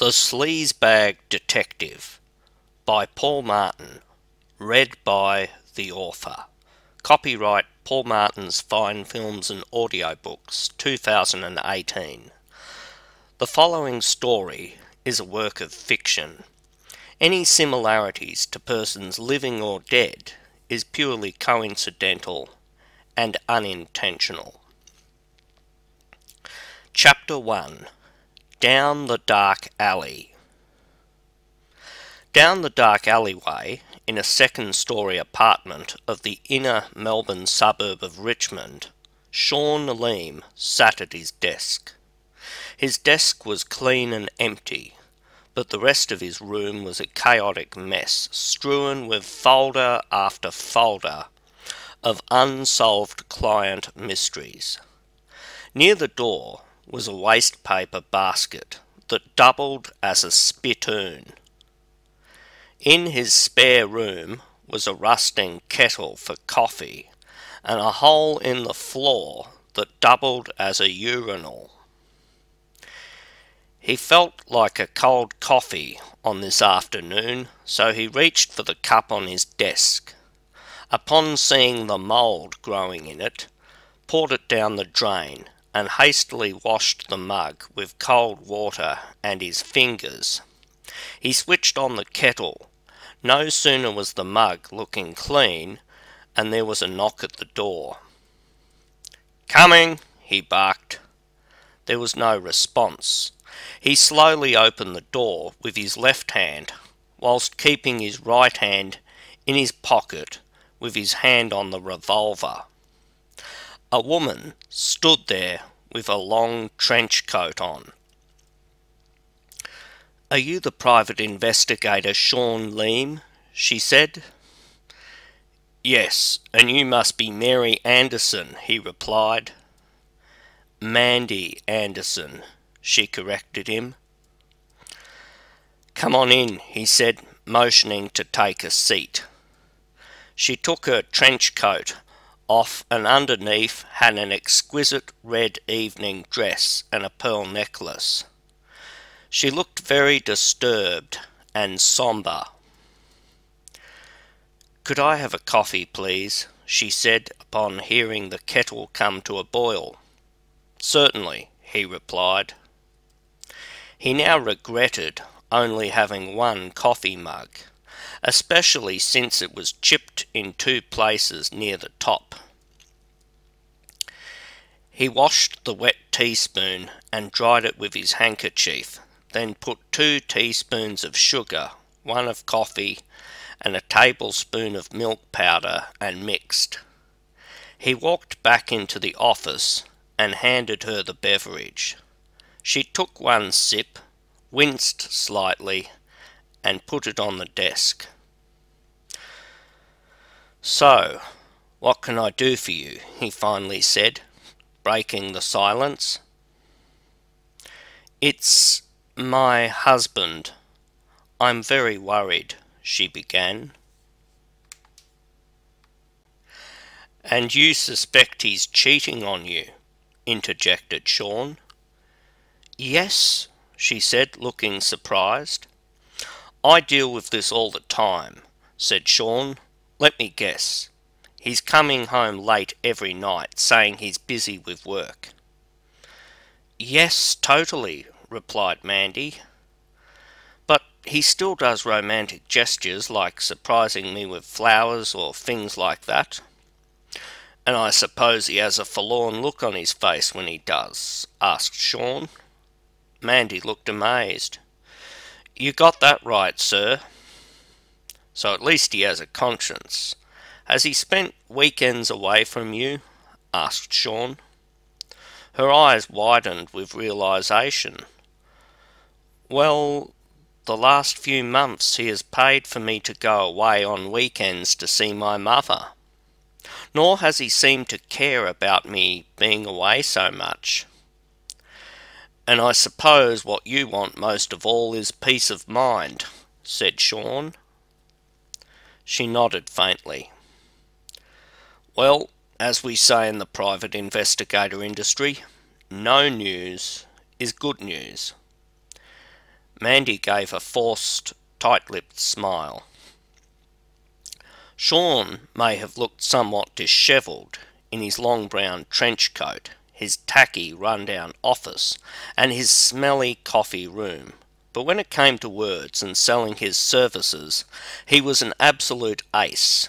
The Sleazebag Detective by Paul Martin. Read by the author. Copyright Paul Martin's Fine Films and Audiobooks 2018. The following story is a work of fiction. Any similarities to persons living or dead is purely coincidental and unintentional. Chapter 1. Down the Dark Alley. Down the dark alleyway, in a second-story apartment of the inner Melbourne suburb of Richmond, Sean Leem sat at his desk. His desk was clean and empty, but the rest of his room was a chaotic mess, strewn with folder after folder of unsolved client mysteries. Near the door was a waste paper basket that doubled as a spittoon. In his spare room was a rusting kettle for coffee and a hole in the floor that doubled as a urinal. He felt like a cold coffee on this afternoon, so he reached for the cup on his desk. Upon seeing the mould growing in it, poured it down the drain and hastily washed the mug with cold water and his fingers. He switched on the kettle. No sooner was the mug looking clean, and there was a knock at the door. "Coming," he barked. There was no response. He slowly opened the door with his left hand, whilst keeping his right hand in his pocket with his hand on the revolver. A woman stood there with a long trench coat on. "Are you the private investigator, Sean Leem?" she said. "Yes, and you must be Mary Anderson," he replied. "Mandy Anderson," she corrected him. "Come on in," he said, motioning to take a seat. She took her trench coat off and underneath had an exquisite red evening dress and a pearl necklace. She looked very disturbed and sombre. "Could I have a coffee, please?" she said upon hearing the kettle come to a boil. "Certainly," he replied. He now regretted only having one coffee mug, especially since it was chipped in two places near the top. He washed the wet teaspoon and dried it with his handkerchief, then put 2 teaspoons of sugar, 1 of coffee, and a tablespoon of milk powder and mixed. He walked back into the office and handed her the beverage. She took one sip, winced slightly, and put it on the desk. "So, what can I do for you?" he finally said, breaking the silence. "It's my husband. I'm very worried," she began. "And you suspect he's cheating on you?" interjected Sean. "Yes," she said, looking surprised. "I deal with this all the time," said Sean. "Let me guess. He's coming home late every night, saying he's busy with work." "Yes, totally," replied Mandy. "But he still does romantic gestures like surprising me with flowers or things like that." "And I suppose he has a forlorn look on his face when he does?" asked Sean. Mandy looked amazed. "You got that right, sir." "So at least he has a conscience. Has he spent weekends away from you?" asked Sean. Her eyes widened with realization. "Well, the last few months he has paid for me to go away on weekends to see my mother. Nor has he seemed to care about me being away so much. And I suppose what you want most of all is peace of mind," said Sean. She nodded faintly. "Well, as we say in the private investigator industry, no news is good news." Mandy gave a forced, tight-lipped smile. Sean may have looked somewhat dishevelled in his long brown trench coat, his tacky, run-down office, and his smelly coffee room, but when it came to words and selling his services, he was an absolute ace.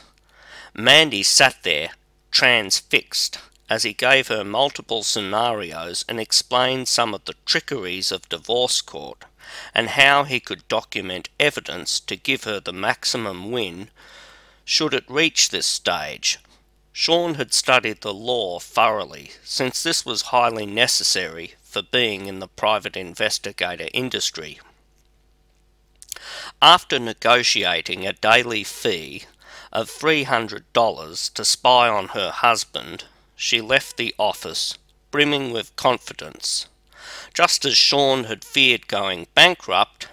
Mandy sat there, transfixed, as he gave her multiple scenarios and explained some of the trickeries of divorce court, and how he could document evidence to give her the maximum win should it reach this stage. Sean had studied the law thoroughly, since this was highly necessary for being in the private investigator industry. After negotiating a daily fee of $300 to spy on her husband, she left the office, brimming with confidence. Just as Sean had feared going bankrupt,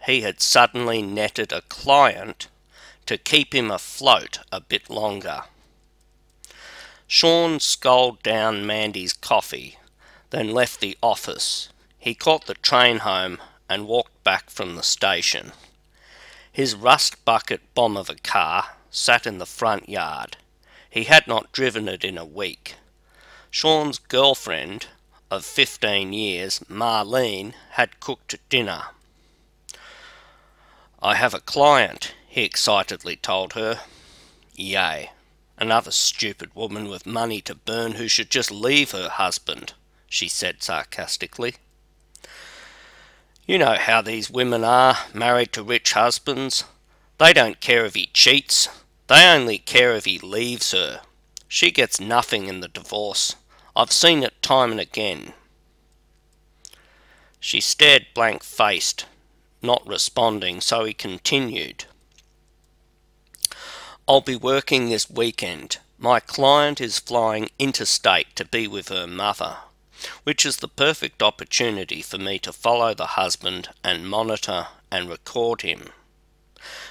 he had suddenly netted a client to keep him afloat a bit longer. Sean sculled down Mandy's coffee, then left the office. He caught the train home and walked back from the station. His rust bucket bomb of a car sat in the front yard. He had not driven it in a week. Sean's girlfriend of 15 years, Marlene, had cooked dinner. "I have a client," he excitedly told her. "Yay. Another stupid woman with money to burn who should just leave her husband," she said sarcastically. "You know how these women are, married to rich husbands. They don't care if he cheats. They only care if he leaves her. She gets nothing in the divorce. I've seen it time and again." She stared blank-faced, not responding, so he continued. "I'll be working this weekend. My client is flying interstate to be with her mother, which is the perfect opportunity for me to follow the husband and monitor and record him.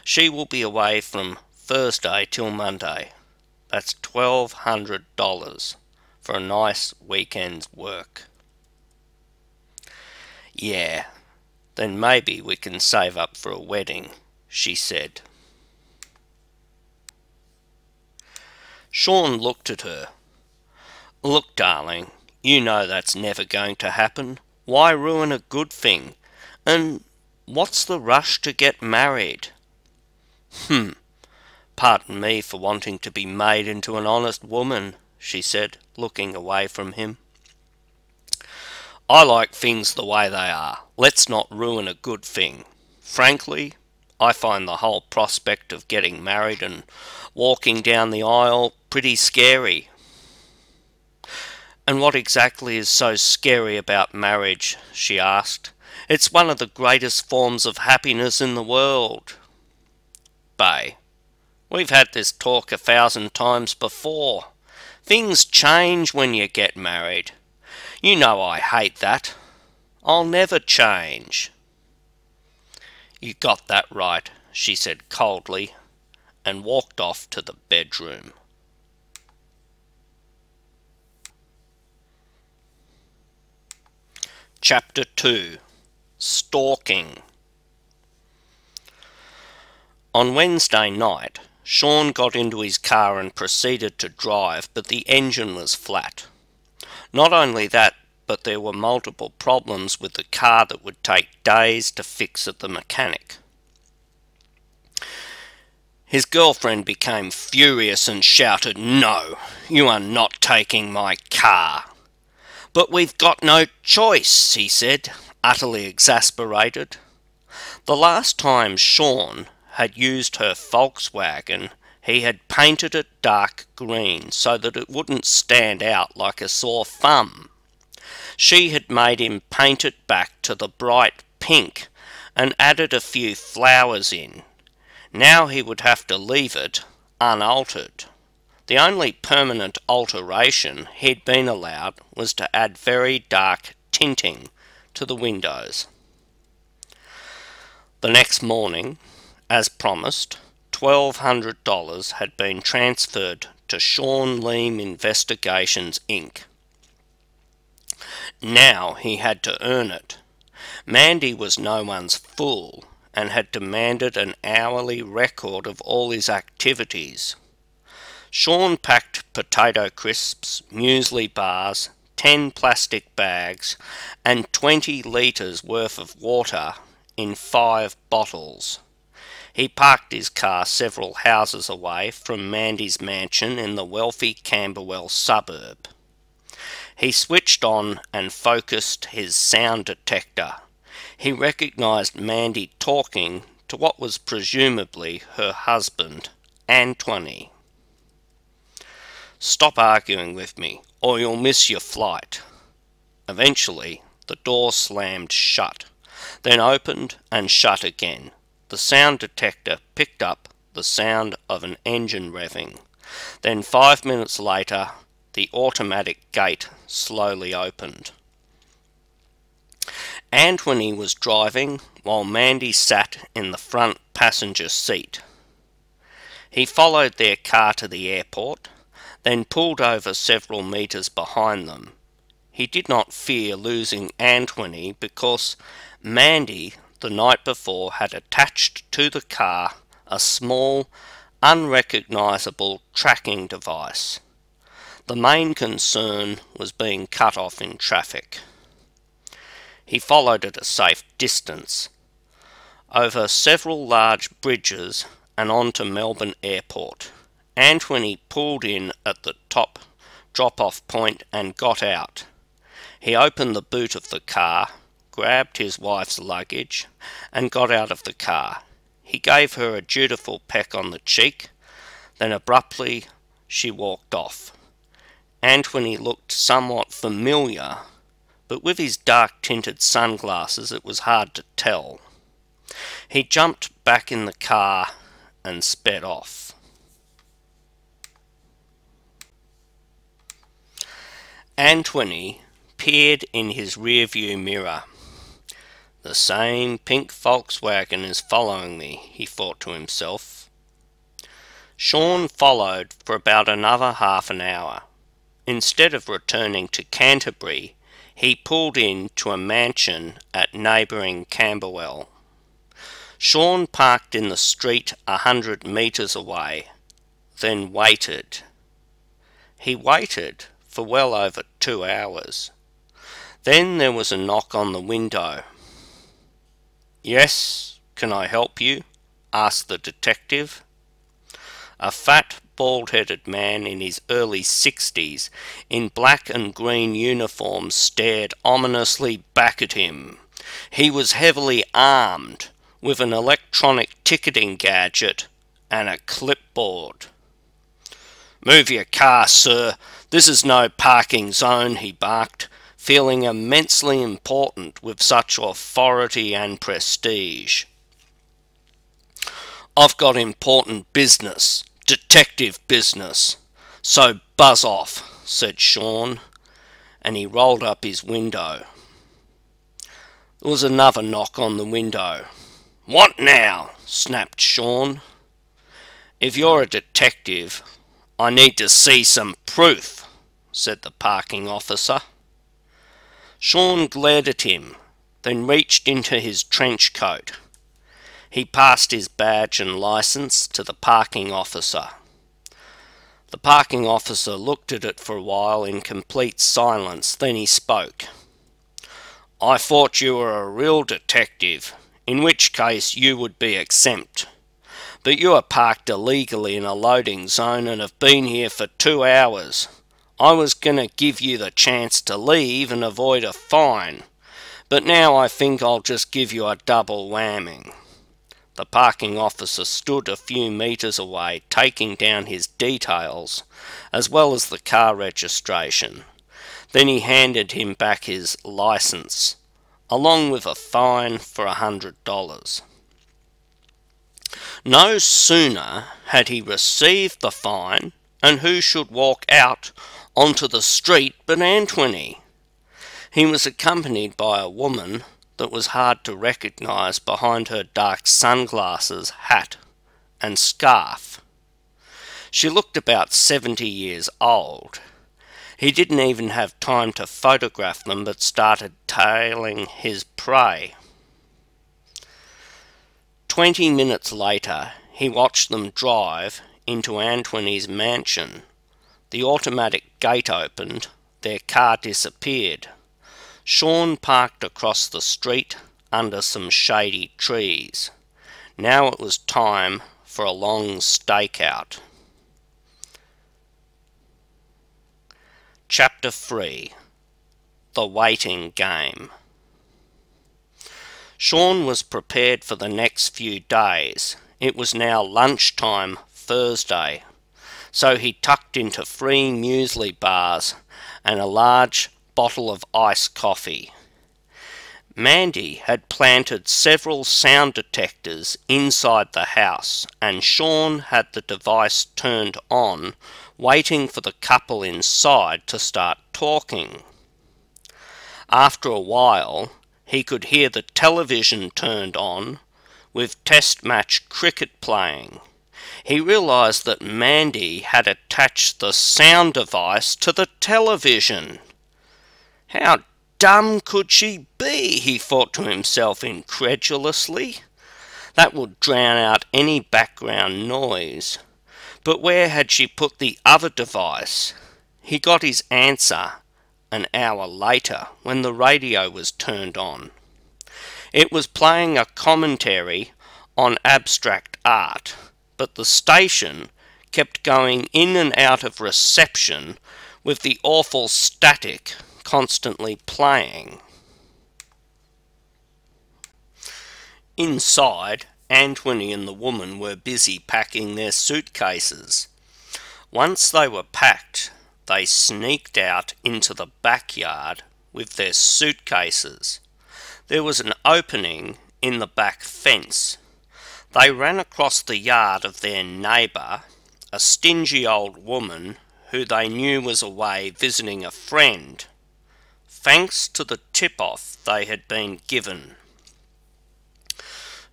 She will be away from Thursday till Monday. That's $1,200 for a nice weekend's work." "Yeah, then maybe we can save up for a wedding," she said. Sean looked at her. "Look, darling, you know that's never going to happen. Why ruin a good thing? And what's the rush to get married?" Pardon me for wanting to be made into an honest woman," she said, looking away from him. "I like things the way they are. Let's not ruin a good thing. Frankly, I find the whole prospect of getting married and walking down the aisle pretty scary." "And what exactly is so scary about marriage?" she asked. "It's one of the greatest forms of happiness in the world." "Bae, we've had this talk 1,000 times before. Things change when you get married. You know I hate that. I'll never change." "You got that right," she said coldly, and walked off to the bedroom. Chapter 2. Stalking. On Wednesday night, Sean got into his car and proceeded to drive, but the engine was flat. Not only that, but there were multiple problems with the car that would take days to fix at the mechanic. His girlfriend became furious and shouted, "No, you are not taking my car." "But we've got no choice," he said, utterly exasperated. The last time Sean had used her Volkswagen, he had painted it dark green so that it wouldn't stand out like a sore thumb. She had made him paint it back to the bright pink and added a few flowers in. Now he would have to leave it unaltered. The only permanent alteration he'd been allowed was to add very dark tinting to the windows. The next morning, as promised, $1,200 had been transferred to Sean Leam Investigations, Inc. Now he had to earn it. Mandy was no one's fool and had demanded an hourly record of all his activities. Sean packed potato crisps, muesli bars, 10 plastic bags, and 20 litres worth of water in 5 bottles. He parked his car several houses away from Mandy's mansion in the wealthy Camberwell suburb. He switched on and focused his sound detector. He recognised Mandy talking to what was presumably her husband, Antoine. "Stop arguing with me, or you'll miss your flight." Eventually, the door slammed shut, then opened and shut again. The sound detector picked up the sound of an engine revving. Then 5 minutes later, the automatic gate slowly opened. Antoine was driving while Mandy sat in the front passenger seat. He followed their car to the airport, then pulled over several metres behind them. He did not fear losing Antoine because Mandy the night before had attached to the car a small, unrecognisable tracking device. The main concern was being cut off in traffic. He followed at a safe distance, over several large bridges and onto Melbourne Airport. Antoine pulled in at the top drop-off point and got out. He opened the boot of the car, grabbed his wife's luggage, and got out of the car. He gave her a dutiful peck on the cheek, then abruptly she walked off. Antoine looked somewhat familiar, but with his dark-tinted sunglasses it was hard to tell. He jumped back in the car and sped off. Antoine peered in his rearview mirror. "The same pink Volkswagen is following me," he thought to himself. Sean followed for about another half an hour. Instead of returning to Canterbury, he pulled in to a mansion at neighbouring Camberwell. Sean parked in the street 100 metres away, then waited. He waited for well over 2 hours. Then there was a knock on the window. "Yes, can I help you?" asked the detective. A fat, bald-headed man in his early 60s, in black and green uniform, stared ominously back at him. He was heavily armed, with an electronic ticketing gadget and a clipboard. "Move your car, sir. This is no parking zone," he barked, feeling immensely important with such authority and prestige. "I've got important business, detective business, so buzz off," said Sean, and he rolled up his window. There was another knock on the window. "What now?" snapped Sean. "If you're a detective, I need to see some proof," said the parking officer. Sean glared at him, then reached into his trench coat. He passed his badge and licence to the parking officer. The parking officer looked at it for a while in complete silence, then he spoke. "I thought you were a real detective, in which case you would be exempt. But you are parked illegally in a loading zone and have been here for 2 hours. I was going to give you the chance to leave and avoid a fine, but now I think I'll just give you a double whamming." The parking officer stood a few metres away, taking down his details, as well as the car registration. Then he handed him back his licence, along with a fine for $100. No sooner had he received the fine, and who should walk out onto the street but Antoine. He was accompanied by a woman that was hard to recognise behind her dark sunglasses, hat and scarf. She looked about 70 years old. He didn't even have time to photograph them, but started tailing his prey. 20 minutes later, he watched them drive into Anthony's mansion. The automatic gate opened, their car disappeared. Sean parked across the street under some shady trees. Now it was time for a long stakeout. Chapter 3. The Waiting Game. Sean was prepared for the next few days. It was now lunchtime Thursday, so he tucked into free muesli bars and a large bottle of iced coffee. Mandy had planted several sound detectors inside the house, and Sean had the device turned on, waiting for the couple inside to start talking. After a while, he could hear the television turned on, with test match cricket playing. He realised that Mandy had attached the sound device to the television. How dumb could she be? He thought to himself incredulously. That would drown out any background noise. But where had she put the other device? He got his answer an hour later when the radio was turned on. It was playing a commentary on abstract art, but the station kept going in and out of reception with the awful static constantly playing. Inside, Anthony and the woman were busy packing their suitcases. Once they were packed, they sneaked out into the backyard with their suitcases. There was an opening in the back fence. They ran across the yard of their neighbour, a stingy old woman who they knew was away visiting a friend, thanks to the tip-off they had been given.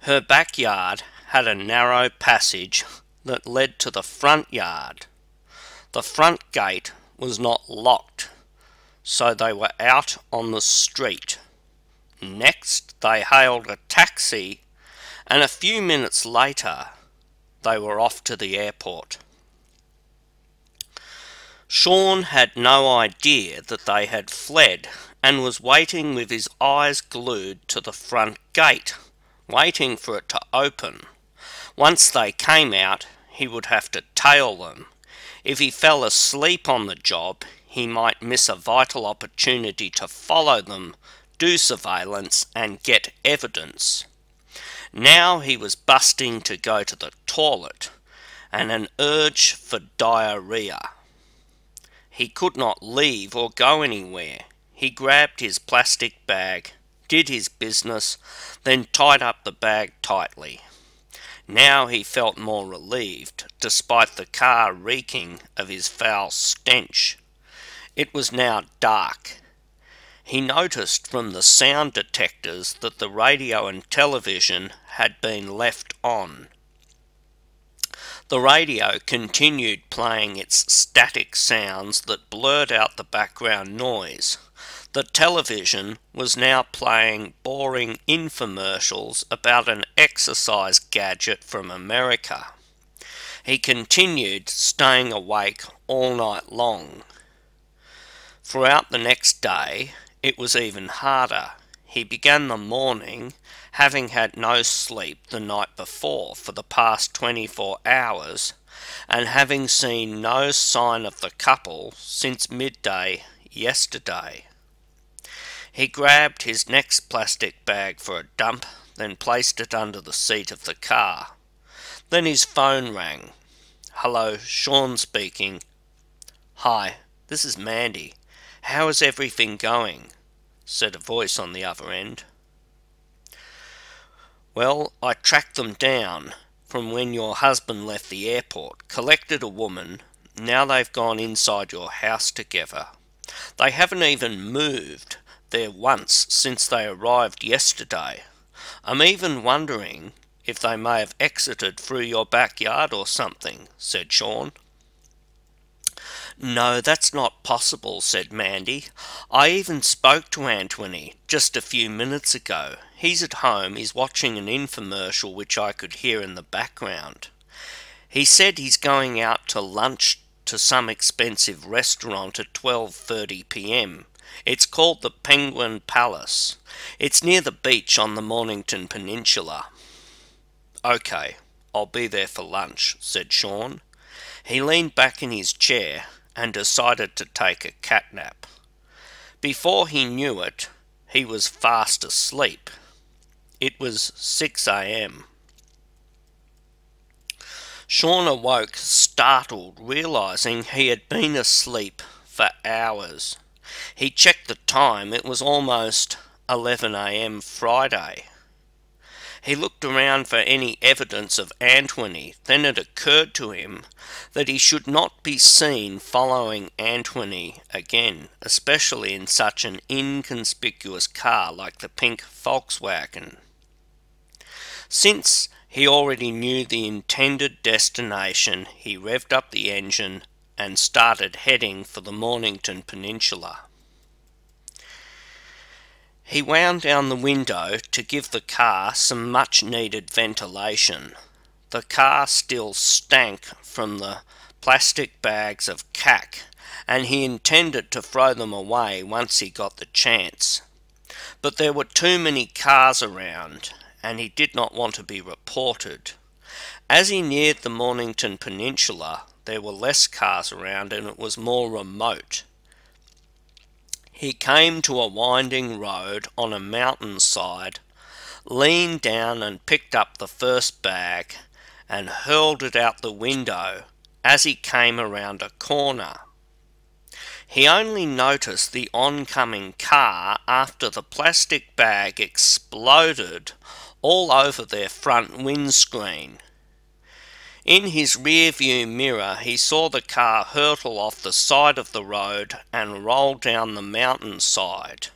Her backyard had a narrow passage that led to the front yard. The front gate was not locked, so they were out on the street. Next, they hailed a taxi, and a few minutes later, they were off to the airport. Sean had no idea that they had fled and was waiting with his eyes glued to the front gate, waiting for it to open. Once they came out, he would have to tail them. If he fell asleep on the job, he might miss a vital opportunity to follow them, do surveillance, and get evidence. Now he was busting to go to the toilet, and an urge for diarrhea. He could not leave or go anywhere. He grabbed his plastic bag, did his business, then tied up the bag tightly. Now he felt more relieved, despite the car reeking of his foul stench. It was now dark. He noticed from the sound detectors that the radio and television had been left on. The radio continued playing its static sounds that blurred out the background noise. The television was now playing boring infomercials about an exercise gadget from America. He continued staying awake all night long. Throughout the next day, it was even harder. He began the morning, having had no sleep the night before for the past 24 hours, and having seen no sign of the couple since midday yesterday. He grabbed his next plastic bag for a dump, then placed it under the seat of the car. Then his phone rang. "Hello, Sean speaking." "Hi, this is Mandy. How is everything going?" said a voice on the other end. "Well, I tracked them down from when your husband left the airport, collected a woman. Now they've gone inside your house together. They haven't even moved there once since they arrived yesterday. I'm even wondering if they may have exited through your backyard or something," said Sean. "No, that's not possible," said Mandy. "I even spoke to Anthony just a few minutes ago. He's at home, he's watching an infomercial which I could hear in the background. He said he's going out to lunch to some expensive restaurant at 12:30 p.m. It's called the Penguin Palace. It's near the beach on the Mornington Peninsula." "OK, I'll be there for lunch," said Sean. He leaned back in his chair and decided to take a cat nap. Before he knew it, he was fast asleep. It was 6 a.m. Sean awoke startled, realising he had been asleep for hours. He checked the time. It was almost 11 a.m. Friday. He looked around for any evidence of Anthony. Then it occurred to him that he should not be seen following Anthony again, especially in such an inconspicuous car like the pink Volkswagen. Since he already knew the intended destination, he revved up the engine and started heading for the Mornington Peninsula. He wound down the window to give the car some much-needed ventilation. The car still stank from the plastic bags of cack, and he intended to throw them away once he got the chance. But there were too many cars around, and he did not want to be reported. As he neared the Mornington Peninsula, there were less cars around and it was more remote. He came to a winding road on a mountainside, leaned down and picked up the first bag and hurled it out the window as he came around a corner. He only noticed the oncoming car after the plastic bag exploded all over their front windscreen. In his rear-view mirror he saw the car hurtle off the side of the road and roll down the mountainside.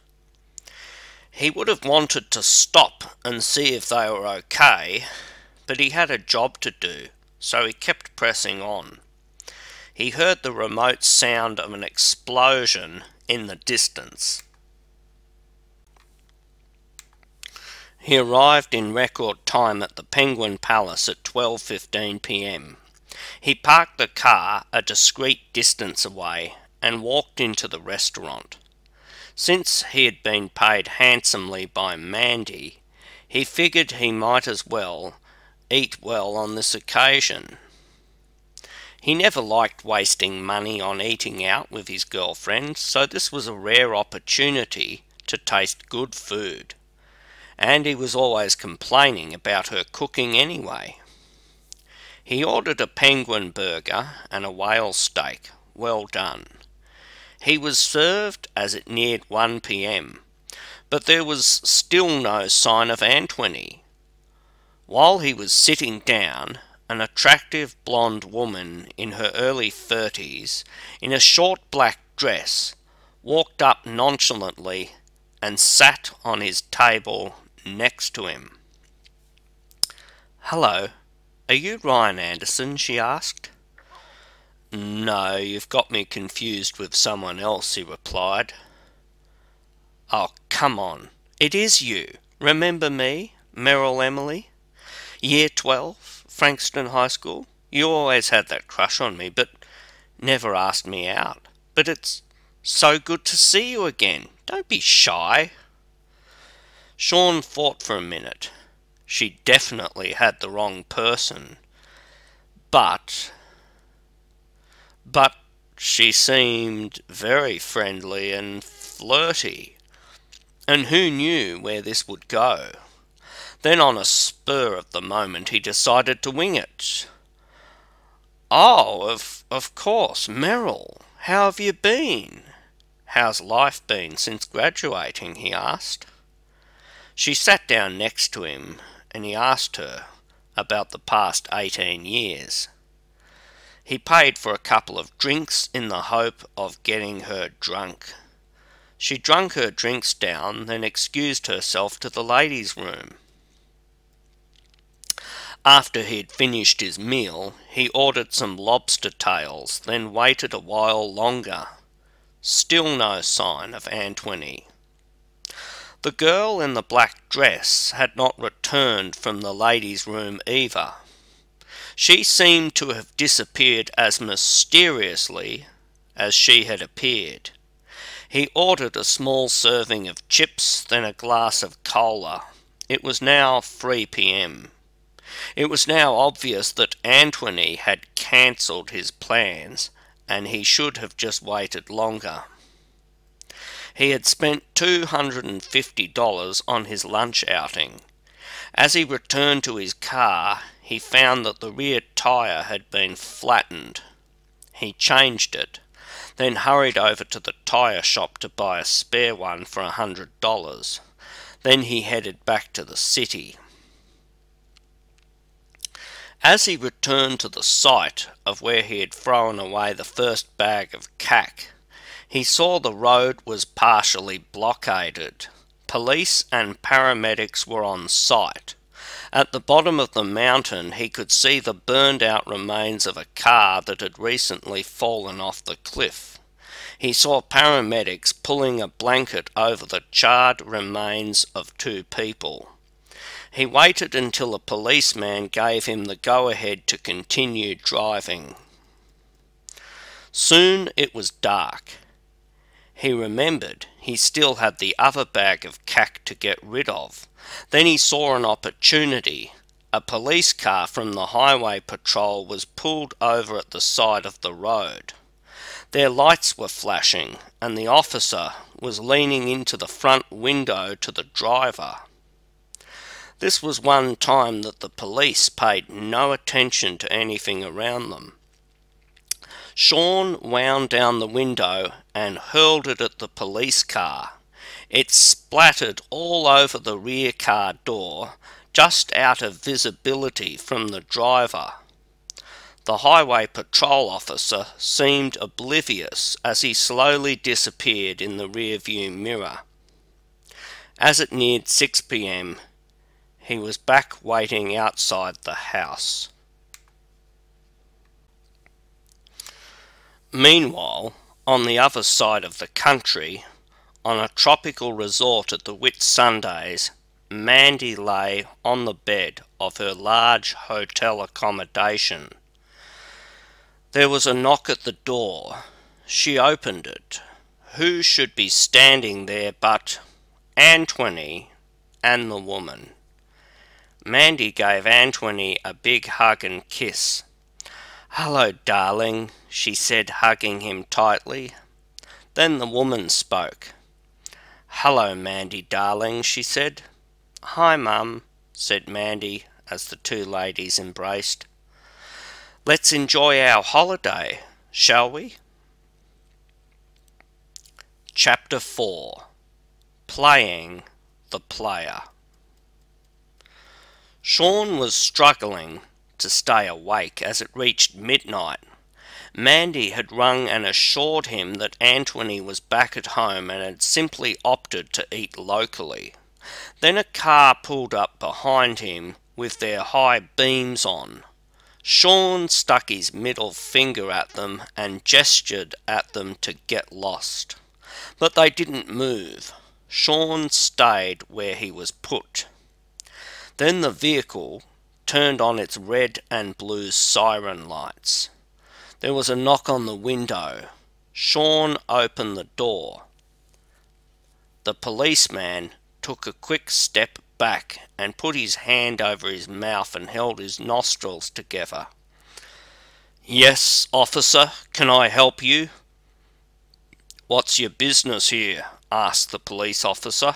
He would have wanted to stop and see if they were okay, but he had a job to do, so he kept pressing on. He heard the remote sound of an explosion in the distance. He arrived in record time at the Penguin Palace at 12:15 p.m. He parked the car a discreet distance away and walked into the restaurant. Since he had been paid handsomely by Mandy, he figured he might as well eat well on this occasion. He never liked wasting money on eating out with his girlfriend, so this was a rare opportunity to taste good food. And he was always complaining about her cooking anyway. He ordered a penguin burger and a whale steak, well done. He was served as it neared 1 p.m, but there was still no sign of Anthony. While he was sitting down, an attractive blonde woman in her early 30s, in a short black dress, walked up nonchalantly and sat on his table next to him. "Hello, are you Ryan Anderson?" she asked. "No, you've got me confused with someone else," he replied. "Oh, come on, it is you. Remember me, Merrill Emily? Year 12, Frankston High School? You always had that crush on me, but never asked me out. But it's so good to see you again. Don't be shy." Sean thought for a minute. She definitely had the wrong person. But she seemed very friendly and flirty. And who knew where this would go? Then on a spur of the moment he decided to wing it. "Oh, of course, Merrill. How have you been? How's life been since graduating?" he asked. She sat down next to him and he asked her about the past 18 years. He paid for a couple of drinks in the hope of getting her drunk. She drank her drinks down, then excused herself to the ladies' room. After he had finished his meal, he ordered some lobster tails, then waited a while longer. Still no sign of Antoine. The girl in the black dress had not returned from the ladies' room either. She seemed to have disappeared as mysteriously as she had appeared. He ordered a small serving of chips, then a glass of cola. It was now 3 p.m. It was now obvious that Antoine had cancelled his plans, and he should have just waited longer. He had spent $250 on his lunch outing. As he returned to his car, he found that the rear tyre had been flattened. He changed it, then hurried over to the tyre shop to buy a spare one for $100. Then he headed back to the city. As he returned to the site of where he had thrown away the first bag of cack, he saw the road was partially blockaded. Police and paramedics were on site. At the bottom of the mountain he could see the burned-out remains of a car that had recently fallen off the cliff. He saw paramedics pulling a blanket over the charred remains of 2 people. He waited until a policeman gave him the go-ahead to continue driving. Soon it was dark. He remembered he still had the other bag of cack to get rid of. Then he saw an opportunity. A police car from the highway patrol was pulled over at the side of the road. Their lights were flashing, and the officer was leaning into the front window to the driver. This was one time that the police paid no attention to anything around them. Sean wound down the window and hurled it at the police car. It splattered all over the rear car door, just out of visibility from the driver. The highway patrol officer seemed oblivious as he slowly disappeared in the rearview mirror. As it neared 6 p.m, he was back waiting outside the house. Meanwhile, on the other side of the country, on a tropical resort at the Whitsundays, Mandy lay on the bed of her large hotel accommodation. There was a knock at the door. She opened it. Who should be standing there but Antoine and the woman? Mandy gave Antoine a big hug and kiss. "Hello, darling," she said, hugging him tightly. Then the woman spoke. "Hello, Mandy, darling," she said. "Hi, Mum," said Mandy as the 2 ladies embraced. "Let's enjoy our holiday, shall we?" Chapter 4. Playing the Player. Sean was struggling to stay awake as it reached midnight. Mandy had rung and assured him that Antoine was back at home and had simply opted to eat locally. Then a car pulled up behind him with their high beams on. Sean stuck his middle finger at them and gestured at them to get lost. But they didn't move. Sean stayed where he was put. Then the vehicle turned on its red and blue siren lights. There was a knock on the window. Sean opened the door. The policeman took a quick step back and put his hand over his mouth and held his nostrils together. "Yes, officer, can I help you?" "What's your business here?" asked the police officer.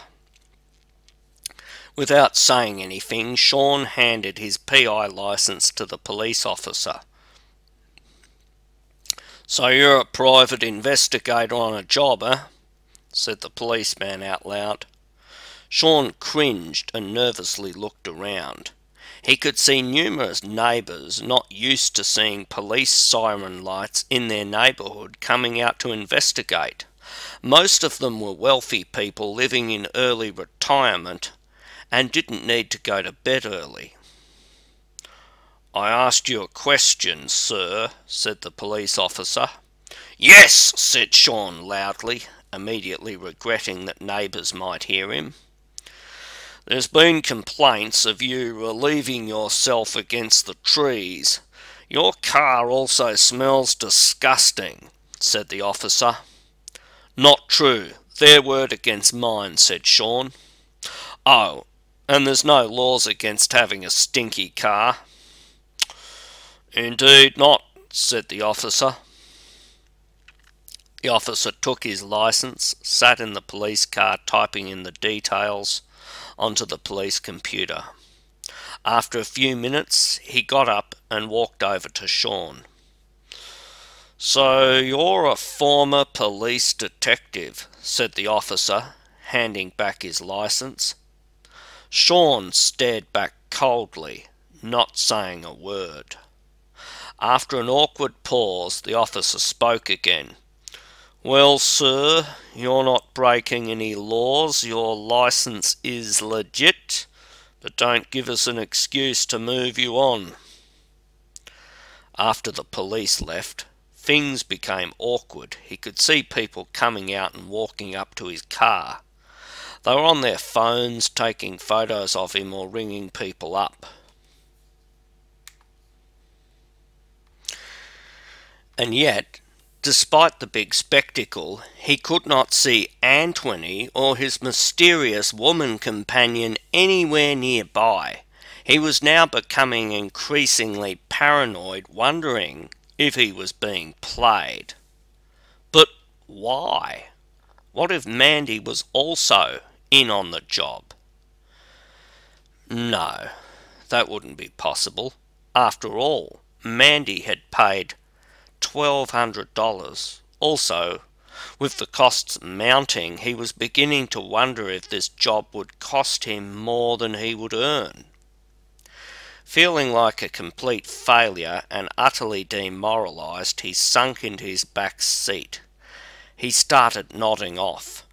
Without saying anything, Sean handed his PI licence to the police officer. "So you're a private investigator on a job, eh?" said the policeman out loud. Sean cringed and nervously looked around. He could see numerous neighbours not used to seeing police siren lights in their neighbourhood coming out to investigate. Most of them were wealthy people living in early retirement and didn't need to go to bed early. "I asked you a question, sir," said the police officer. "Yes," said Sean loudly, immediately regretting that neighbours might hear him. "There's been complaints of you relieving yourself against the trees. Your car also smells disgusting," said the officer. "Not true. Their word against mine," said Sean. "Oh, and there's no laws against having a stinky car?" "Indeed not," said the officer. The officer took his licence, sat in the police car typing in the details onto the police computer. After a few minutes, he got up and walked over to Sean. "So you're a former police detective," said the officer, handing back his licence. Sean stared back coldly, not saying a word. After an awkward pause, the officer spoke again. "Well, sir, you're not breaking any laws. Your licence is legit, but don't give us an excuse to move you on." After the police left, things became awkward. He could see people coming out and walking up to his car. They were on their phones, taking photos of him or ringing people up. And yet, despite the big spectacle, he could not see Anthony or his mysterious woman companion anywhere nearby. He was now becoming increasingly paranoid, wondering if he was being played. But why? What if Mandy was also in on the job? No, that wouldn't be possible. After all, Mandy had paid $1,200. Also, with the costs mounting, he was beginning to wonder if this job would cost him more than he would earn. Feeling like a complete failure and utterly demoralised, he sunk into his back seat. He started nodding off.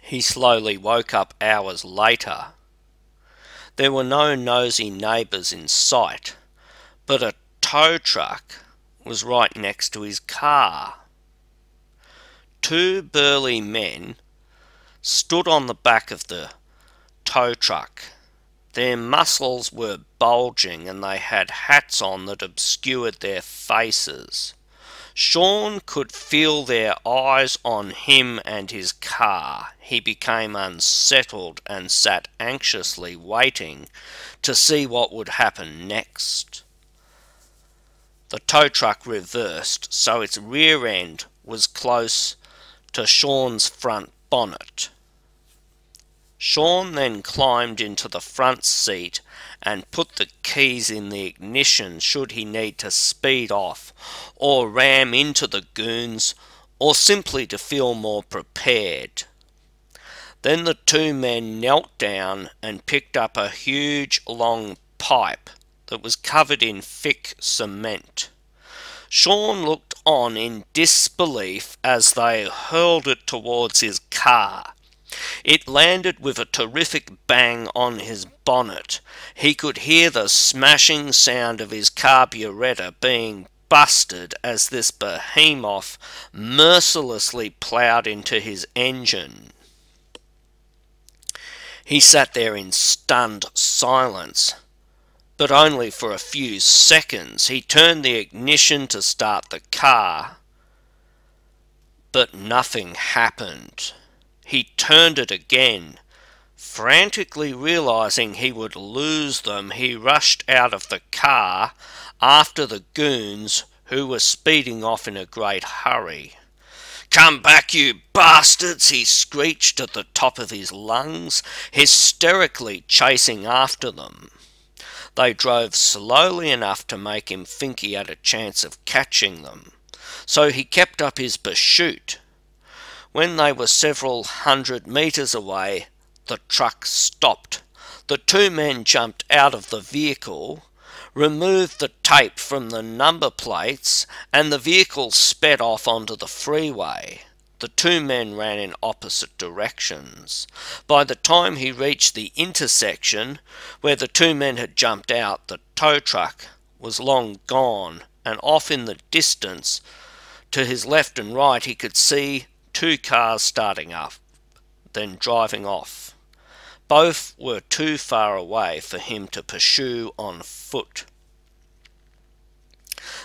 He slowly woke up hours later. There were no nosy neighbours in sight, but a tow truck was right next to his car. Two burly men stood on the back of the tow truck. Their muscles were bulging and they had hats on that obscured their faces. Sean could feel their eyes on him and his car. He became unsettled and sat anxiously waiting to see what would happen next. The tow truck reversed, so its rear end was close to Sean's front bonnet. Sean then climbed into the front seat and put the keys in the ignition should he need to speed off or ram into the goons or simply to feel more prepared. Then the two men knelt down and picked up a huge long pipe that was covered in thick cement. Sean looked on in disbelief as they hurled it towards his car. It landed with a terrific bang on his bonnet. He could hear the smashing sound of his carburettor being busted as this behemoth mercilessly ploughed into his engine. He sat there in stunned silence, but only for a few seconds. He turned the ignition to start the car, but nothing happened. He turned it again. Frantically realising he would lose them, he rushed out of the car after the goons, who were speeding off in a great hurry. "Come back, you bastards!" he screeched at the top of his lungs, hysterically chasing after them. They drove slowly enough to make him think he had a chance of catching them, so he kept up his pursuit. When they were several hundred metres away, the truck stopped. The two men jumped out of the vehicle, removed the tape from the number plates, and the vehicle sped off onto the freeway. The two men ran in opposite directions. By the time he reached the intersection where the two men had jumped out, the tow truck was long gone, and off in the distance, to his left and right, he could see two cars starting up, then driving off. Both were too far away for him to pursue on foot.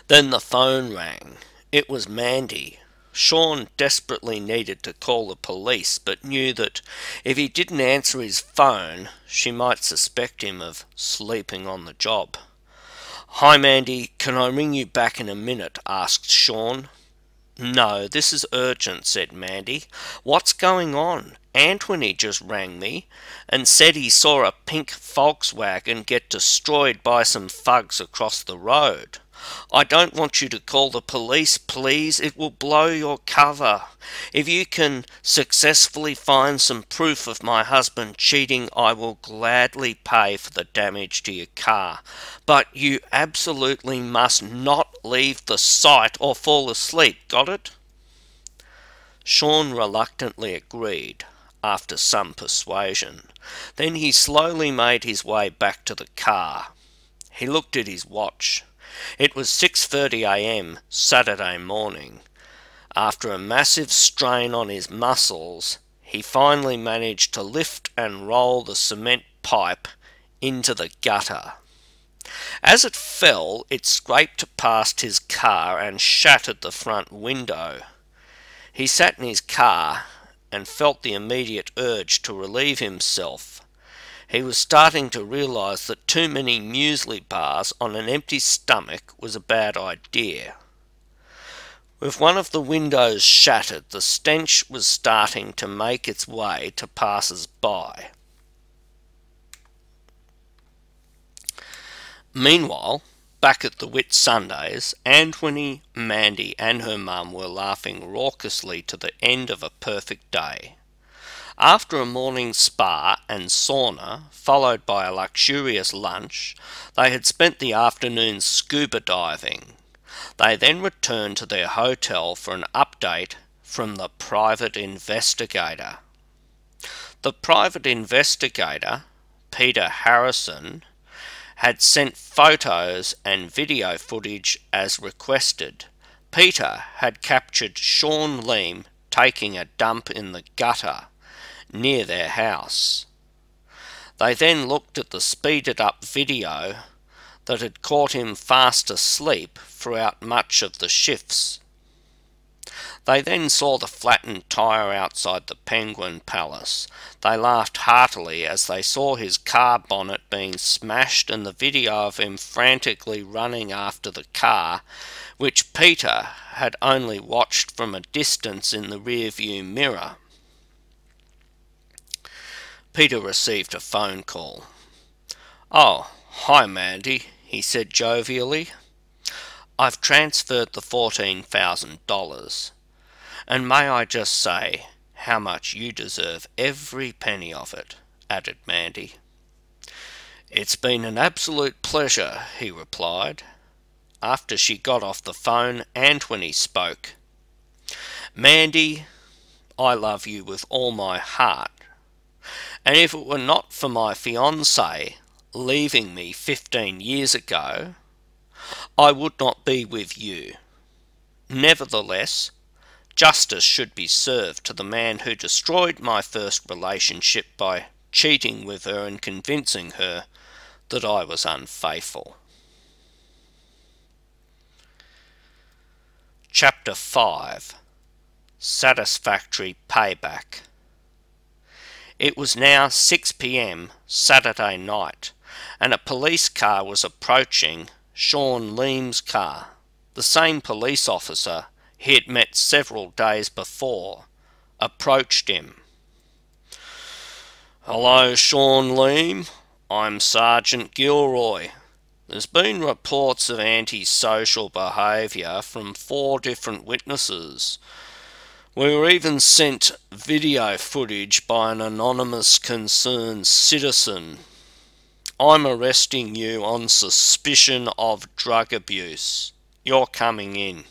Then the phone rang. It was Mandy. Sean desperately needed to call the police, but knew that if he didn't answer his phone, she might suspect him of sleeping on the job. "Hi Mandy, can I ring you back in a minute?" asked Sean. "No, this is urgent," said Mandy. "What's going on? Anthony just rang me and said he saw a pink Volkswagen get destroyed by some thugs across the road. I don't want you to call the police, please. It will blow your cover. If you can successfully find some proof of my husband cheating, I will gladly pay for the damage to your car. But you absolutely must not leave the site or fall asleep. Got it?" Sean reluctantly agreed, after some persuasion. Then he slowly made his way back to the car. He looked at his watch. It was 6:30 a.m. Saturday morning. After a massive strain on his muscles, he finally managed to lift and roll the cement pipe into the gutter. As it fell, it scraped past his car and shattered the front window. He sat in his car and felt the immediate urge to relieve himself. He was starting to realise that too many muesli bars on an empty stomach was a bad idea. With one of the windows shattered, the stench was starting to make its way to passers-by. Meanwhile, back at the Whitsundays, Anthony, Mandy and her mum were laughing raucously to the end of a perfect day. After a morning spa and sauna, followed by a luxurious lunch, they had spent the afternoon scuba diving. They then returned to their hotel for an update from the Private Investigator. The Private Investigator, Peter Harrison, had sent photos and video footage as requested. Peter had captured Sean Leem taking a dump in the gutter near their house. They then looked at the speeded up video that had caught him fast asleep throughout much of the shifts. They then saw the flattened tyre outside the Penguin Palace. They laughed heartily as they saw his car bonnet being smashed and the video of him frantically running after the car, which Peter had only watched from a distance in the rearview mirror. Peter received a phone call. "Oh, hi Mandy," he said jovially. "I've transferred the $14,000. And may I just say how much you deserve every penny of it," added Mandy. "It's been an absolute pleasure," he replied. After she got off the phone, Anthony spoke. "Mandy, I love you with all my heart. And if it were not for my fiancée leaving me 15 years ago, I would not be with you. Nevertheless, justice should be served to the man who destroyed my first relationship by cheating with her and convincing her that I was unfaithful." Chapter 5. Satisfactory Payback. It was now 6 p.m. Saturday night, and a police car was approaching Sean Leem's car. The same police officer he had met several days before approached him. "Hello, Sean Leem. I'm Sergeant Gilroy. There's been reports of antisocial behaviour from 4 different witnesses. We were even sent video footage by an anonymous concerned citizen. I'm arresting you on suspicion of drug abuse. You're coming in."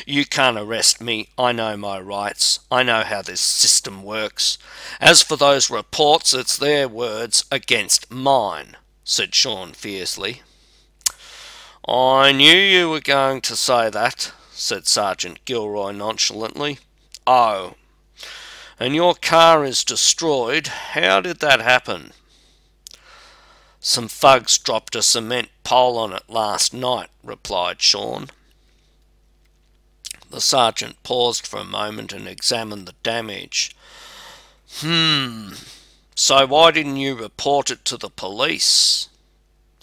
You can't arrest me. I know my rights. I know how this system works. As for those reports, it's their words against mine," said Sean fiercely. "I knew you were going to say that," said Sergeant Gilroy nonchalantly. "Oh, and your car is destroyed. How did that happen?" "Some thugs dropped a cement pole on it last night," replied Sean. The sergeant paused for a moment and examined the damage. So why didn't you report it to the police?"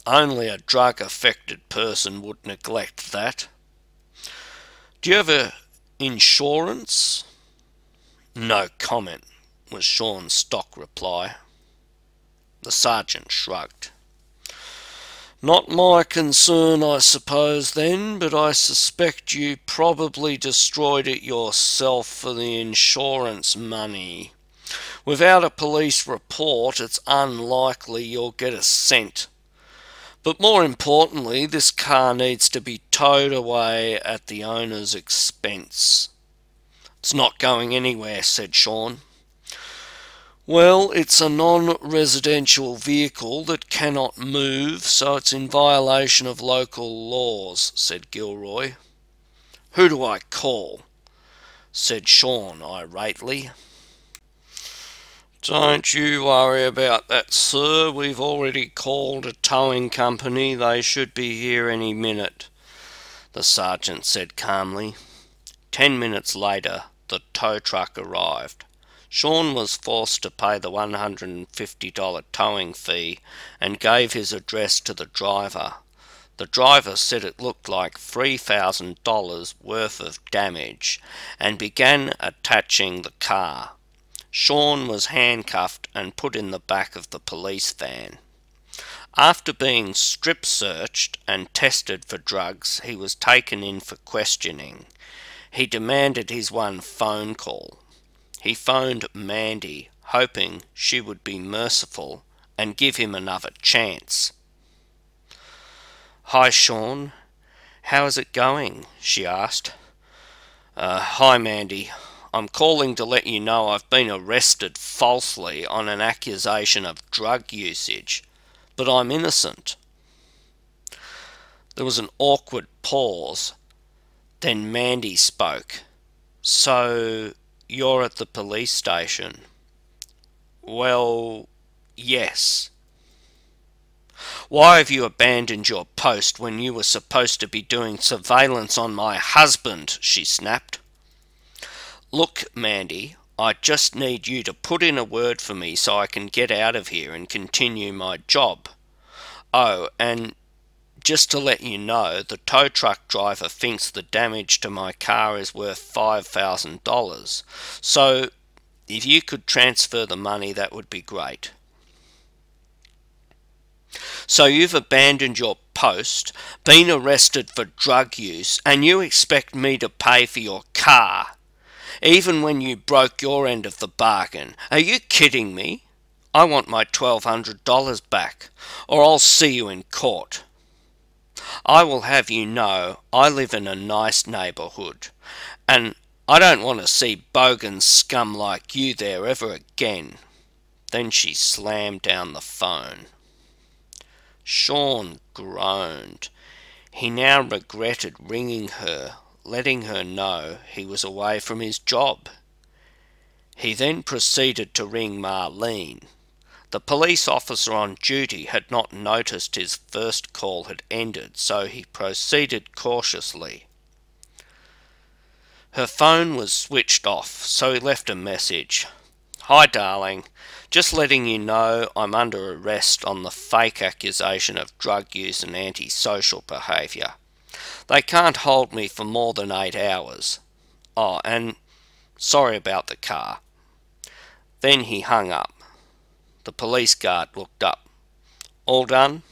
"Only a drug-affected person would neglect that." "Do you have insurance?" "No comment," was Sean's stock reply. The sergeant shrugged. "Not my concern, I suppose, then, but I suspect you probably destroyed it yourself for the insurance money. Without a police report, it's unlikely you'll get a cent. But more importantly, this car needs to be towed away at the owner's expense." "It's not going anywhere," said Sean. "Well, it's a non-residential vehicle that cannot move, so it's in violation of local laws," said Gilroy. "Who do I call?" said Sean irately. "Don't you worry about that, sir. We've already called a towing company. They should be here any minute," the sergeant said calmly. 10 minutes later, the tow truck arrived. Sean was forced to pay the $150 towing fee and gave his address to the driver. The driver said it looked like $3,000 worth of damage and began attaching the car. Sean was handcuffed and put in the back of the police van. After being strip-searched and tested for drugs, he was taken in for questioning. He demanded his one phone call. He phoned Mandy, hoping she would be merciful and give him another chance. "Hi, Sean. How is it going?" she asked. "Hi, Mandy. I'm calling to let you know I've been arrested falsely on an accusation of drug usage, but I'm innocent." There was an awkward pause. Then Mandy spoke. "So, you're at the police station?" "Well, yes." "Why have you abandoned your post when you were supposed to be doing surveillance on my husband?" she snapped. "Look, Mandy, I just need you to put in a word for me so I can get out of here and continue my job. Oh, and just to let you know, the tow truck driver thinks the damage to my car is worth $5,000. So, if you could transfer the money, that would be great." "So you've abandoned your post, been arrested for drug use, and you expect me to pay for your car, even when you broke your end of the bargain? Are you kidding me? I want my $1,200 back, or I'll see you in court. I will have you know I live in a nice neighbourhood, and I don't want to see bogan scum like you there ever again." Then she slammed down the phone. Sean groaned. He now regretted ringing her, letting her know he was away from his job. He then proceeded to ring Marlene. The police officer on duty had not noticed his first call had ended, so he proceeded cautiously. Her phone was switched off, so he left a message. "Hi, darling. Just letting you know I'm under arrest on the fake accusation of drug use and antisocial behaviour. They can't hold me for more than 8 hours. Oh, and sorry about the car." Then he hung up. The police guard looked up. "All done?"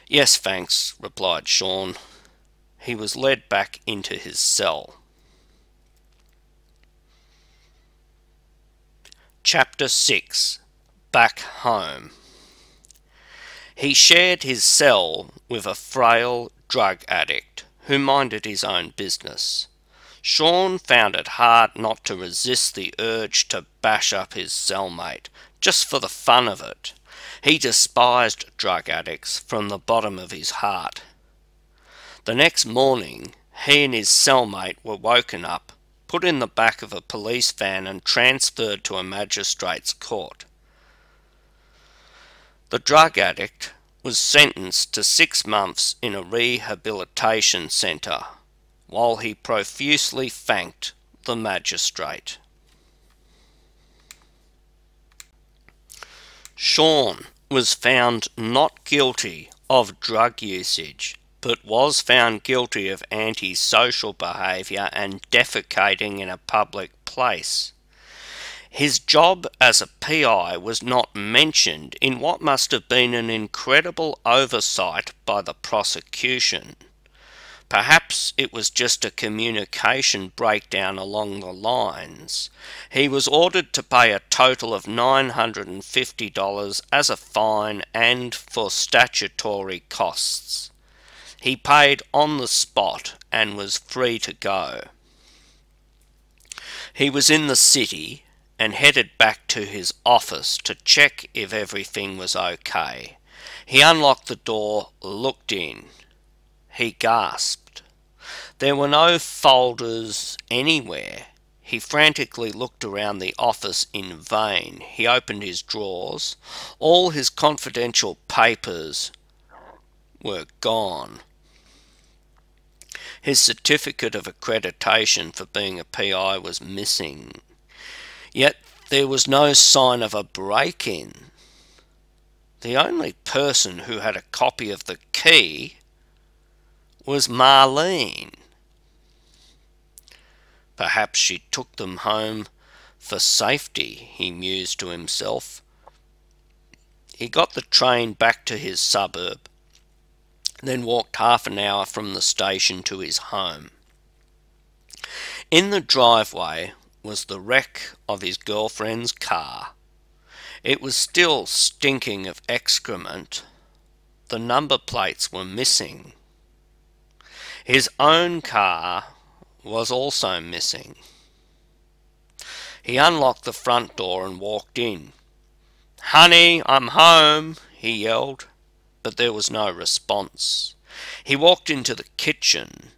"Yes, thanks," replied Sean. He was led back into his cell. Chapter 6. Back Home. He shared his cell with a frail drug addict who minded his own business. Sean found it hard not to resist the urge to bash up his cellmate, just for the fun of it. He despised drug addicts from the bottom of his heart. The next morning, he and his cellmate were woken up, put in the back of a police van and transferred to a magistrate's court. The drug addict was sentenced to 6 months in a rehabilitation centre, while he profusely thanked the magistrate. Sean was found not guilty of drug usage, but was found guilty of antisocial behaviour and defecating in a public place. His job as a PI was not mentioned in what must have been an incredible oversight by the prosecution. Perhaps it was just a communication breakdown along the lines. He was ordered to pay a total of $950 as a fine and for statutory costs. He paid on the spot and was free to go. He was in the city and headed back to his office to check if everything was okay. He unlocked the door, looked in. He gasped. There were no folders anywhere. He frantically looked around the office in vain. He opened his drawers. All his confidential papers were gone. His certificate of accreditation for being a PI was missing. Yet there was no sign of a break-in. The only person who had a copy of the key was Marlene. Perhaps she took them home for safety, he mused to himself. He got the train back to his suburb, then walked half an hour from the station to his home. In the driveway was the wreck of his girlfriend's car. It was still stinking of excrement. The number plates were missing. His own car was also missing. He unlocked the front door and walked in. "Honey, I'm home," he yelled, but there was no response. He walked into the kitchen.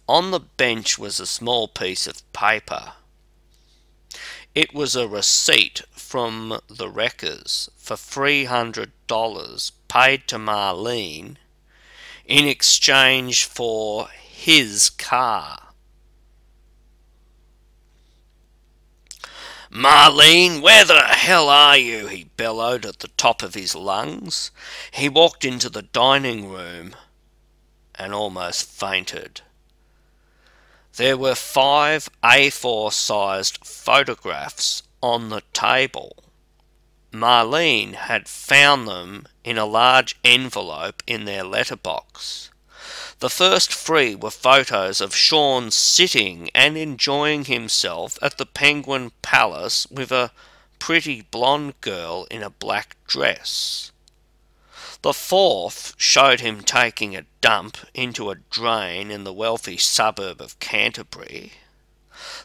On the bench was a small piece of paper. It was a receipt from the wreckers for $300 paid to Marlene in exchange for his car. "Marlene, where the hell are you?" he bellowed at the top of his lungs. He walked into the dining room and almost fainted. There were 5 A4-sized photographs on the table. Marlene had found them in a large envelope in their letterbox. The first 3 were photos of Sean sitting and enjoying himself at the Penguin Palace with a pretty blonde girl in a black dress. The 4th showed him taking a dump into a drain in the wealthy suburb of Canterbury.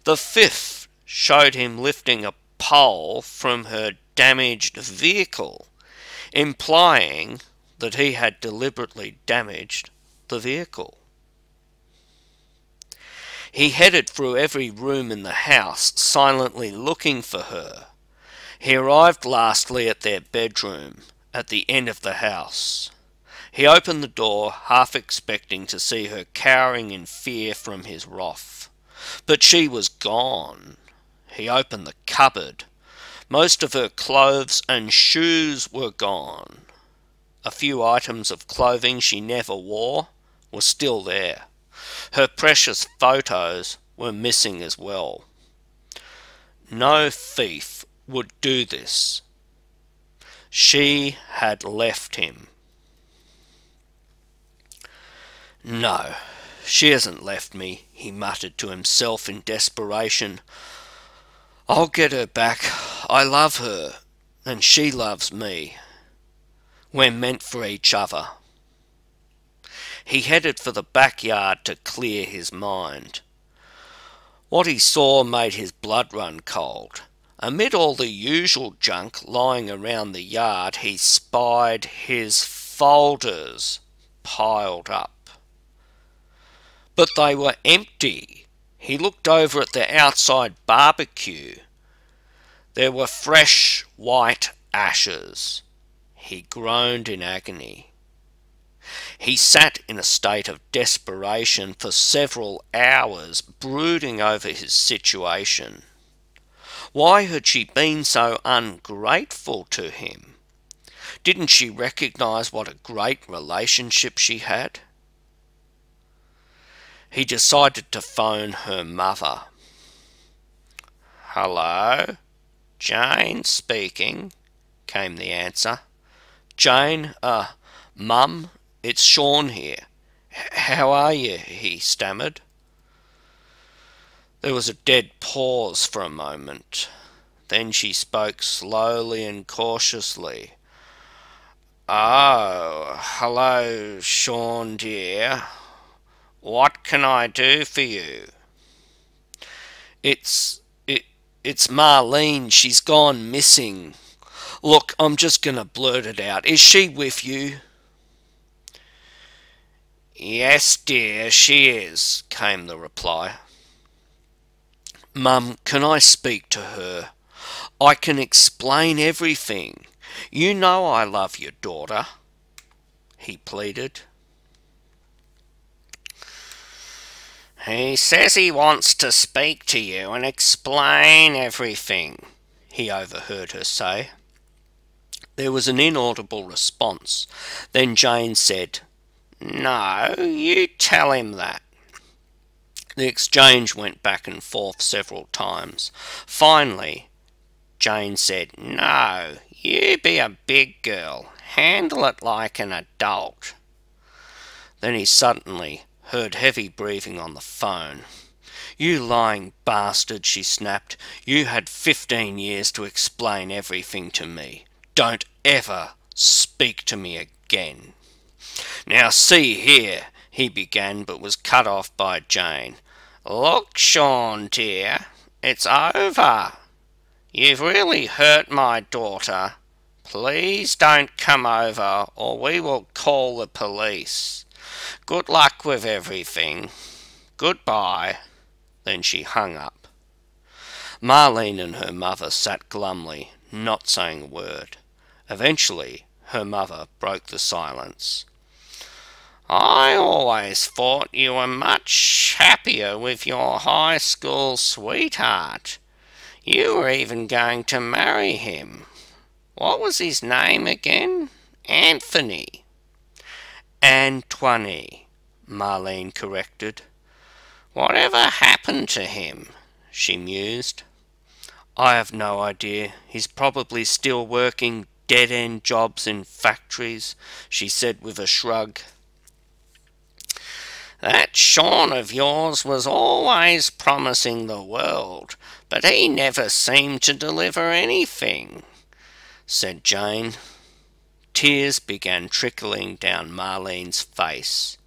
The 5th showed him lifting a pole from her damaged vehicle, implying that he had deliberately damaged the vehicle. He headed through every room in the house, silently looking for her. He arrived lastly at their bedroom, at the end of the house. He opened the door, half expecting to see her cowering in fear from his wrath. But she was gone. He opened the cupboard. Most of her clothes and shoes were gone. A few items of clothing she never wore were still there. Her precious photos were missing as well. No thief would do this. She had left him. "No, she hasn't left me," he muttered to himself in desperation. "I'll get her back. I love her, and she loves me. We're meant for each other." He headed for the backyard to clear his mind. What he saw made his blood run cold. Amid all the usual junk lying around the yard, he spied his folders piled up. But they were empty. He looked over at the outside barbecue. There were fresh white ashes. He groaned in agony. He sat in a state of desperation for several hours, brooding over his situation. Why had she been so ungrateful to him? Didn't she recognise what a great relationship she had? He decided to phone her mother. "Hello? Jane speaking," came the answer. "Jane, Mum, it's Sean here. How are you?" he stammered. There was a dead pause for a moment. Then she spoke slowly and cautiously. "Oh, hello, Sean dear. What can I do for you?" It's Marlene. She's gone missing. Look, I'm just going to blurt it out. Is she with you?" "Yes, dear, she is," came the reply. "Mum, can I speak to her? I can explain everything. You know I love your daughter," he pleaded. "He says he wants to speak to you and explain everything," he overheard her say. There was an inaudible response. Then Jane said, "No, you tell him that." The exchange went back and forth several times. Finally, Jane said, "No, you be a big girl. Handle it like an adult." Then he suddenly heard heavy breathing on the phone. "You lying bastard," she snapped. "You had 15 years to explain everything to me. Don't ever speak to me again." "Now see here," he began, but was cut off by Jane. "Look, Sean dear, it's over. You've really hurt my daughter. Please don't come over or we will call the police. Good luck with everything. Goodbye." Then she hung up. Marlene and her mother sat glumly, not saying a word. Eventually, her mother broke the silence. "I always thought you were much happier with your high school sweetheart. You were even going to marry him. What was his name again? Anthony." "Antoine," Marlene corrected. "Whatever happened to him?" she mused. "I have no idea. He's probably still working dead-end jobs in factories," she said with a shrug. "That Sean of yours was always promising the world, but he never seemed to deliver anything," said Jane. Tears began trickling down Marlene's face.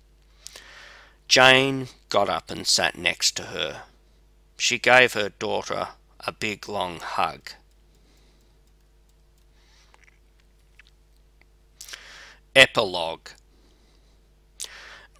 Jane got up and sat next to her. She gave her daughter a big long hug. Epilogue.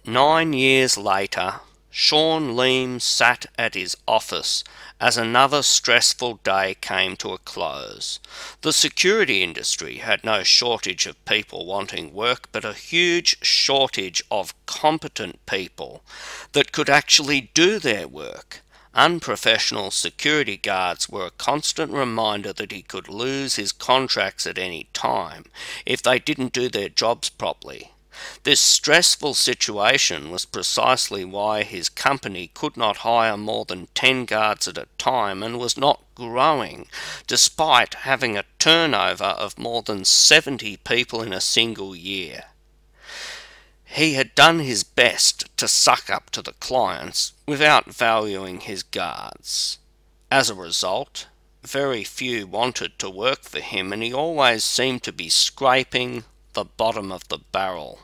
9 years later, Sean Leem sat at his office as another stressful day came to a close. The security industry had no shortage of people wanting work, but a huge shortage of competent people that could actually do their work. Unprofessional security guards were a constant reminder that he could lose his contracts at any time if they didn't do their jobs properly. This stressful situation was precisely why his company could not hire more than 10 guards at a time and was not growing, despite having a turnover of more than 70 people in a single year. He had done his best to suck up to the clients without valuing his guards. As a result, very few wanted to work for him, and he always seemed to be scraping the bottom of the barrel.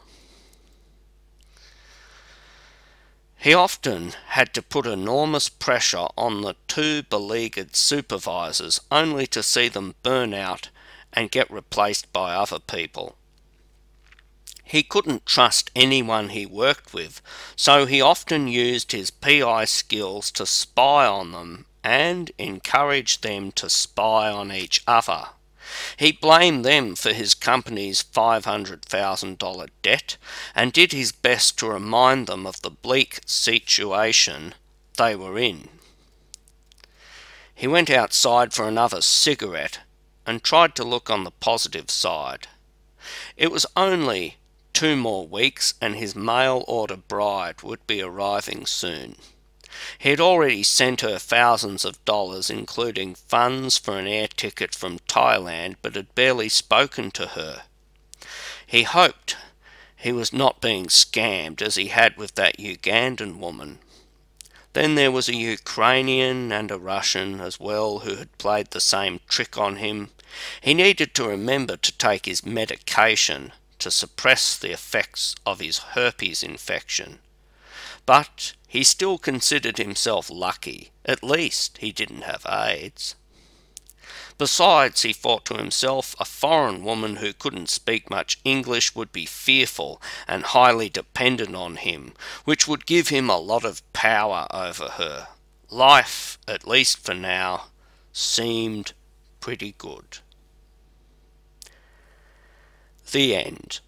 He often had to put enormous pressure on the two beleaguered supervisors only to see them burn out and get replaced by other people. He couldn't trust anyone he worked with, so he often used his PI skills to spy on them and encourage them to spy on each other. He blamed them for his company's $500,000 debt and did his best to remind them of the bleak situation they were in. He went outside for another cigarette and tried to look on the positive side. It was only 2 more weeks and his mail-order bride would be arriving soon. He had already sent her thousands of dollars, including funds for an air ticket from Thailand, but had barely spoken to her. He hoped he was not being scammed as he had with that Ugandan woman. Then there was a Ukrainian and a Russian as well who had played the same trick on him. He needed to remember to take his medication to suppress the effects of his herpes infection. But he still considered himself lucky. At least he didn't have AIDS. Besides, he thought to himself, a foreign woman who couldn't speak much English would be fearful and highly dependent on him, which would give him a lot of power over her. Life, at least for now, seemed pretty good. The end.